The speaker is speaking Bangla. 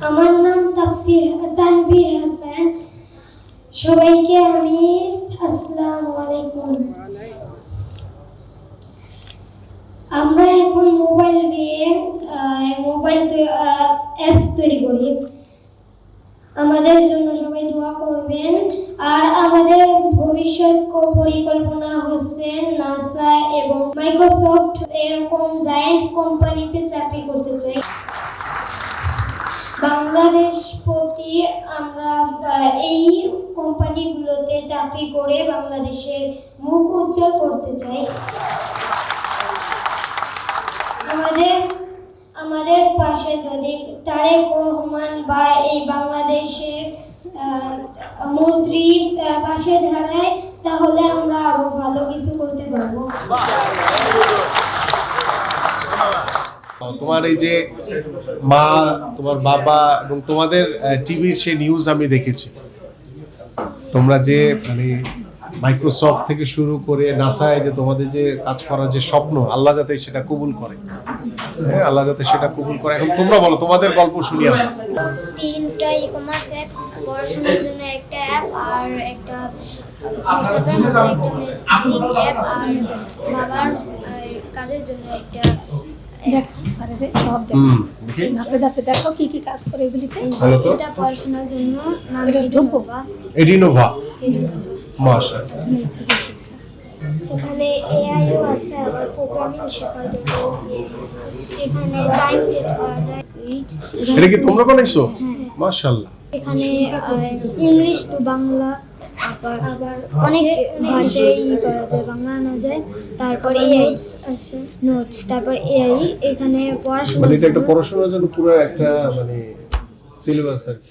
আমার নাম তানভীর হাসান। সবাইকে আমি আসসালামু আলাইকুম। আমরা এখন মোবাইল দিয়ে অ্যাপস তৈরি করি। আমাদের জন্য সবাই দোয়া করবেন। আর আমাদের ভবিষ্যৎ পরিকল্পনা হচ্ছে নাসা এবং মাইক্রোসফট এরকম জায়ান্ট কোম্পানিতে চাকরি করতে চাই। বাংলাদেশ প্রতি আমরা এই কোম্পানিগুলোতে চাকরি করে বাংলাদেশের মুখ উজ্জ্বল করতে চাই। আমাদের পাশে যদি তারেক রহমান বা এই বাংলাদেশের মন্ত্রী পাশে দাঁড়ায়, তাহলে আমরা আরো ভালো কিছু করতে পারবো। তোমার এই যে মা, তোমার বাবা এবং তোমাদের টিভির সেই নিউজ আমি দেখেছি, তোমরা যে মানে মাইক্রোসফট থেকে শুরু করে নাসায় যে তোমাদের যে কাজ করার যে স্বপ্ন, আল্লাহ যাতে সেটা কবুল করে। হ্যাঁ, আল্লাহ যাতে সেটা কবুল করে। এখন তোমরা বলো, তোমাদের গল্প শুনি আমরা। 3টা ই-কমার্স অ্যাপ, পড়াশোনার জন্য একটা অ্যাপ, আর একটা হোয়াটসঅ্যাপের মতো একটা মেসেজিং অ্যাপ, আর বাবার কাজের জন্য একটা দেখো কি কি কাজ করে এগুলিতে। এটা পড়াশোনার জন্য নাম এডিনোভা। মাশাআল্লাহ। এখানে এআইও আছে, আবার প্রোগ্রামিং শেখার জন্য এখানে টাইম সেট করা যায়। এটা কি তোমরা বানাইছো? মাশাআল্লাহ। এখানে ইংলিশ টু বাংলা, আবার অনেক ভাষায় করা যায়, বাংলা আনা যায়। তারপর এআই আছে, নোটস, তারপর এআই এখানে পড়াশোনা, মানে এটা একটা পড়াশোনার জন্য পুরো একটা মানে সিলেবাস আর কি।